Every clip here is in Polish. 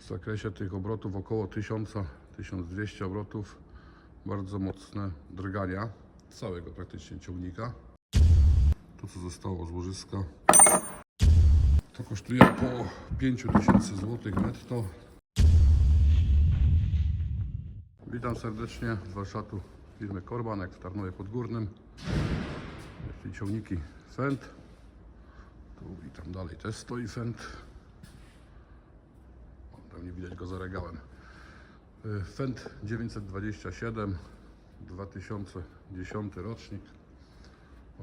zakresie tych obrotów około 1000-1200 obrotów. Bardzo mocne drgania całego praktycznie ciągnika. To co zostało z łożyska to kosztuje około 5000 zł netto. Witam serdecznie z warsztatu firmy Korban w Tarnowie Podgórnym. Czyli ciągniki Fendt. Tu i tam dalej też stoi Fendt. Tam nie widać go za regałem. Fendt 927, 2010 rocznik.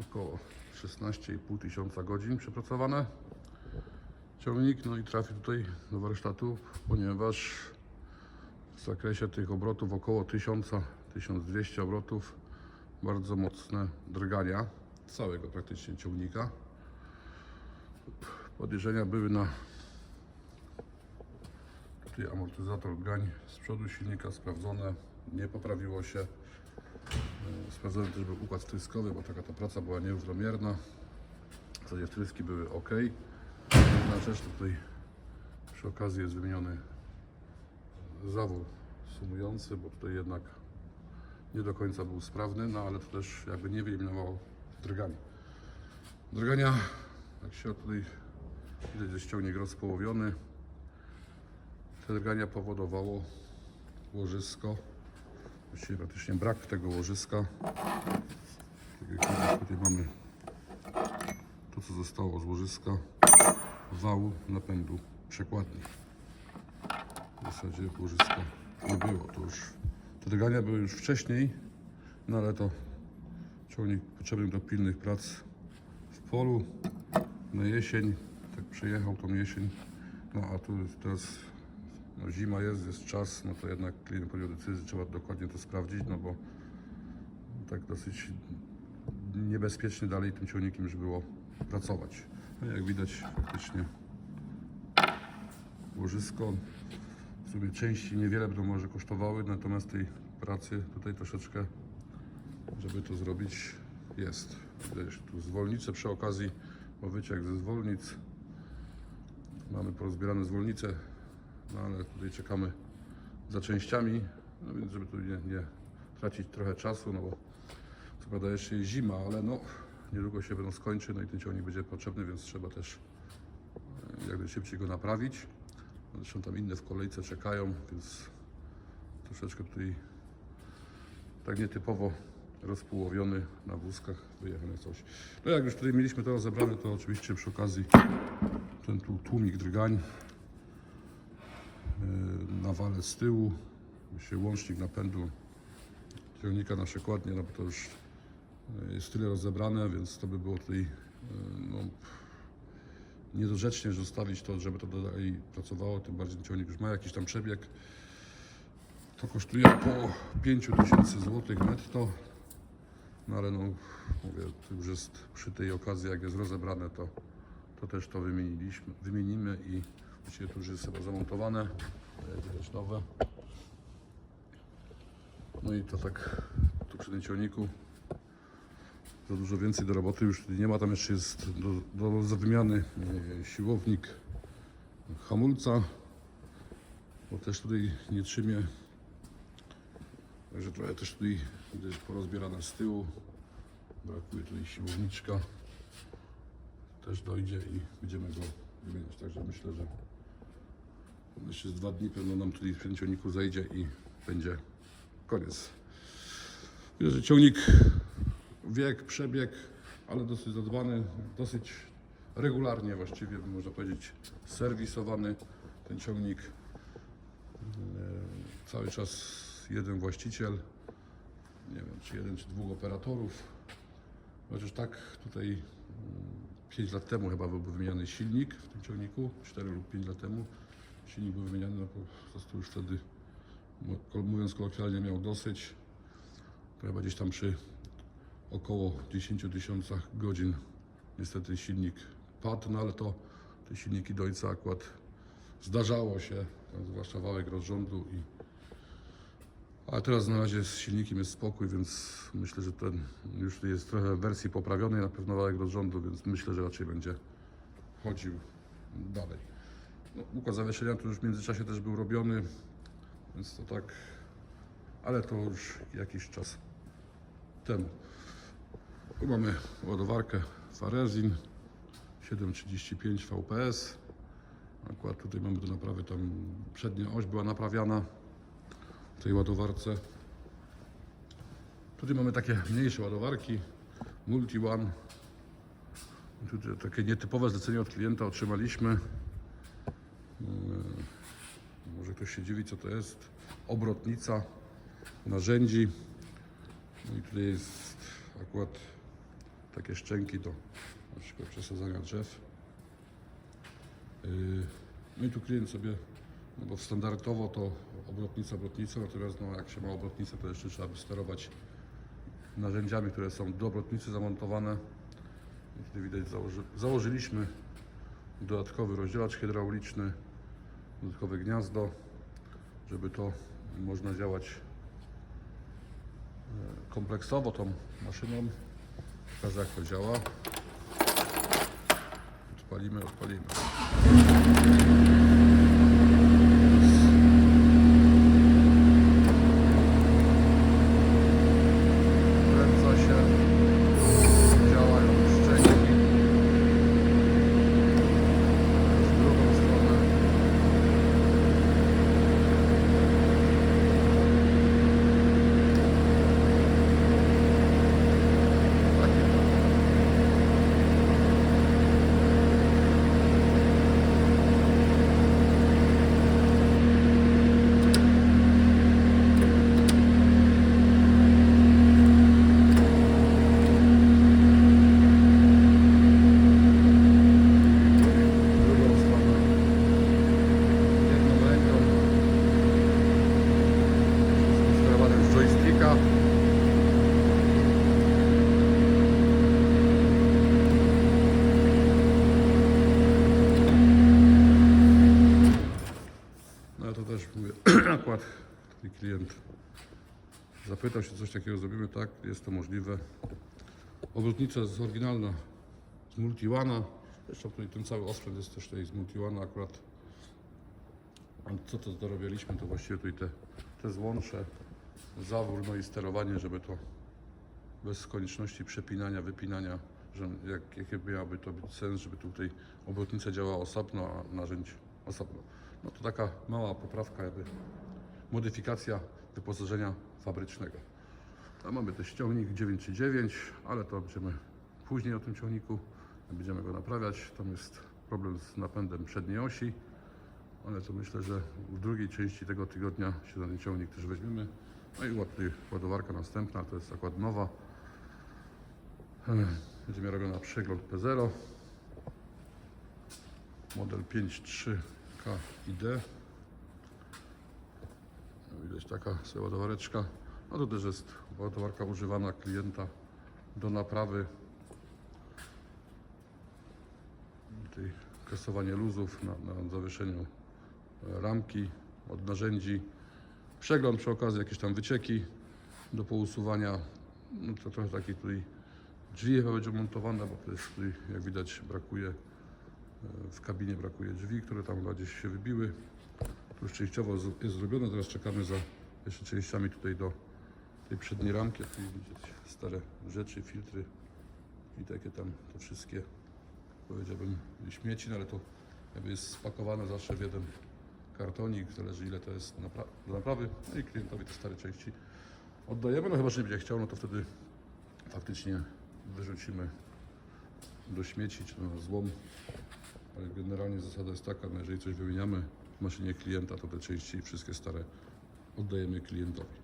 Około 16,5 tysiąca godzin przepracowane. Ciągnik, no i trafił tutaj do warsztatu, ponieważ w zakresie tych obrotów około 1000-1200 obrotów bardzo mocne drgania całego praktycznie ciągnika. Podejrzenia były na tutaj amortyzator gań z przodu silnika sprawdzone, nie poprawiło się. Sprawdzony też był układ wtryskowy, bo taka ta praca była nierównomierna. W zasadzie wtryski były ok. Jedna rzecz, tutaj przy okazji jest wymieniony zawór sumujący, bo tutaj jednak nie do końca był sprawny, no ale to też jakby nie wyeliminowało drgań. Drgania, jak się tutaj widać, jest ciągnik rozpołowiony. Te drgania powodowało łożysko, właściwie praktycznie brak tego łożyska. Tak jak tutaj mamy to co zostało z łożyska wału napędu przekładni. W zasadzie łożyska nie było, to już te drgania były już wcześniej, no ale to ciągnik potrzebny do pilnych prac w polu na jesień, tak przejechał tą jesień, no a tu teraz no, zima jest czas, no to jednak klient podjął decyzję, trzeba dokładnie to sprawdzić, no bo tak dosyć niebezpiecznie dalej tym ciągnikiem już było pracować. No jak widać faktycznie łożysko w sumie części niewiele będą może kosztowały, natomiast tej pracy tutaj troszeczkę, żeby to zrobić, jest. Widać tu zwolnice przy okazji, bo wyciek ze zwolnic. Mamy porozbierane zwolnice, no ale tutaj czekamy za częściami, no więc żeby tu nie tracić trochę czasu, no bo co prawda jeszcze jest zima, ale no niedługo się będą skończy, no i ten ciągnik będzie potrzebny, więc trzeba też jak najszybciej go naprawić. Zresztą tam inne w kolejce czekają, więc troszeczkę tutaj tak nietypowo rozpołowiony na wózkach, wyjechane coś. No jak już tutaj mieliśmy to rozebrane, to oczywiście przy okazji ten tu tłumik drgań na wale z tyłu, się łącznik napędu ciągnika na przekładnię, no bo to już jest tyle rozebrane, więc to by było tutaj no, niedorzecznie zostawić to, żeby to dalej pracowało, tym bardziej ciągnik już ma jakiś tam przebieg. To kosztuje około 5000 zł netto, no ale no mówię, to już jest przy tej okazji, jak jest rozebrane, to też to wymienimy i właściwie to już jest chyba zamontowane, widać nowe. No i to tak tu przy tym ciągniku za dużo więcej do roboty już nie ma, tam jeszcze jest do wymiany siłownik hamulca, bo też tutaj nie trzymie, także trochę też tutaj widać porozbierane z tyłu, brakuje tutaj siłowniczka, też dojdzie i będziemy go wymieniać, także myślę, że jeszcze z 2 dni pewno nam tutaj w tym ciągniku zejdzie i będzie koniec. Widzę, że ciągnik wiek, przebieg, ale dosyć zadbany, dosyć regularnie właściwie można powiedzieć serwisowany ten ciągnik. Cały czas jeden właściciel, nie wiem czy 1 czy 2 operatorów. Chociaż tak tutaj 5 lat temu chyba był wymieniany silnik w tym ciągniku, 4 lub 5 lat temu silnik był wymieniany, no po prostu już wtedy, mówiąc kolokwialnie, miał dosyć. To chyba gdzieś tam przy około 10 000 godzin niestety silnik padł, no ale to te silniki do ojca akurat zdarzało się, tam zwłaszcza wałek rozrządu a teraz na razie z silnikiem jest spokój, więc myślę, że ten już jest trochę w wersji poprawionej, na pewno wałek rozrządu, więc myślę, że raczej będzie chodził dalej. No, układ zawieszenia to już w międzyczasie też był robiony, więc to tak, ale to już jakiś czas temu. Tu mamy ładowarkę Farezin 735 VPS. Akurat tutaj mamy do naprawy, tam przednia oś była naprawiana w tej ładowarce. Tutaj mamy takie mniejsze ładowarki Multi One. Tutaj takie nietypowe zlecenie od klienta otrzymaliśmy. Może ktoś się dziwi, co to jest. Obrotnica narzędzi. No i tutaj jest akurat takie szczęki do na przykład przesadzania drzew. No i tu klient sobie, no bo standardowo to obrotnica, natomiast no jak się ma obrotnicę, to jeszcze trzeba by sterować narzędziami, które są do obrotnicy zamontowane. I tutaj widać, założyliśmy dodatkowy rozdzielacz hydrauliczny, dodatkowe gniazdo, żeby to można działać kompleksowo tą maszyną. Pokażę, jak to działa. Odpalimy. Kręca się, działają szczęki. W drugą stronę. Drugą stronę. Jedną ręką. Sterowanym z joysticka. No to też mówię, akurat taki klient zapytał się, coś takiego zrobimy, tak, jest to możliwe. Obrotnica jest oryginalna z Multi One'a. Zresztą tutaj ten cały osprzęt jest też tutaj z Multi One'a akurat. A co to dorobiliśmy, to właściwie tutaj te złącze, zawór, no i sterowanie, żeby to bez konieczności przepinania, wypinania, że jaki miałaby to być sens, żeby tutaj obrotnica działała osobno, a narzędź osobno. No to taka mała poprawka, jakby modyfikacja wyposażenia fabrycznego. A mamy też ciągnik 939, ale to będziemy później o tym ciągniku, będziemy go naprawiać. Tam jest problem z napędem przedniej osi, ale to myślę, że w drugiej części tego tygodnia się na ten ciągnik też weźmiemy. No i ładowarka następna, to jest akurat nowa. Będzie robiona przegląd P0. Model 5.3 KID. Widać taka sobie ładowareczka. No to też jest ładowarka używana klienta do naprawy. Tutaj kasowanie luzów na zawieszeniu ramki od narzędzi. Przegląd przy okazji, jakieś tam wycieki do pousuwania. No to trochę takie tutaj drzwi chyba będzie montowane, bo to jest tutaj, jak widać, brakuje w kabinie brakuje drzwi, które tam chyba gdzieś się wybiły. To już częściowo jest zrobione, teraz czekamy za jeszcze częściami tutaj do tej przedniej ramki. Tu widzieć stare rzeczy, filtry i takie tam te wszystkie, powiedziałbym, śmieci, no ale to jakby jest spakowane zawsze w jeden kartonik, zależy ile to jest do naprawy. No i klientowi te stare części oddajemy, no chyba, że nie będzie chciał, no to wtedy faktycznie wyrzucimy do śmieci czy na złom. Ale generalnie zasada jest taka, no jeżeli coś wymieniamy w maszynie klienta, to te części wszystkie stare oddajemy klientowi.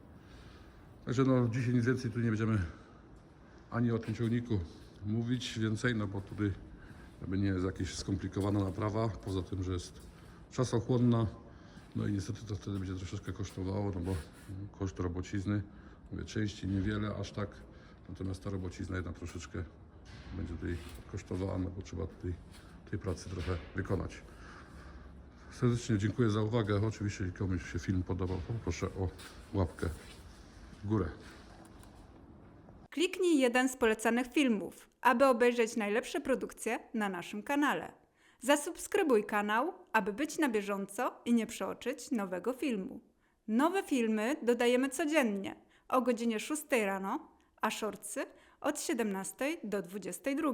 Także no dzisiaj nic więcej tu nie będziemy ani o tym ciągniku mówić więcej, no bo tutaj jakby nie jest jakaś skomplikowana naprawa, poza tym, że jest czasochłonna, no i niestety to wtedy będzie troszeczkę kosztowało, no bo koszt robocizny, mówię, części niewiele aż tak, natomiast ta robocizna jednak troszeczkę będzie tutaj kosztowała, no bo trzeba tutaj tej pracy trochę wykonać. Serdecznie dziękuję za uwagę. Oczywiście, jeśli komuś się film podobał, to proszę o łapkę w górę. Kliknij jeden z polecanych filmów, aby obejrzeć najlepsze produkcje na naszym kanale. Zasubskrybuj kanał, aby być na bieżąco i nie przeoczyć nowego filmu. Nowe filmy dodajemy codziennie o godzinie 6 rano, a shortsy od 17 do 22.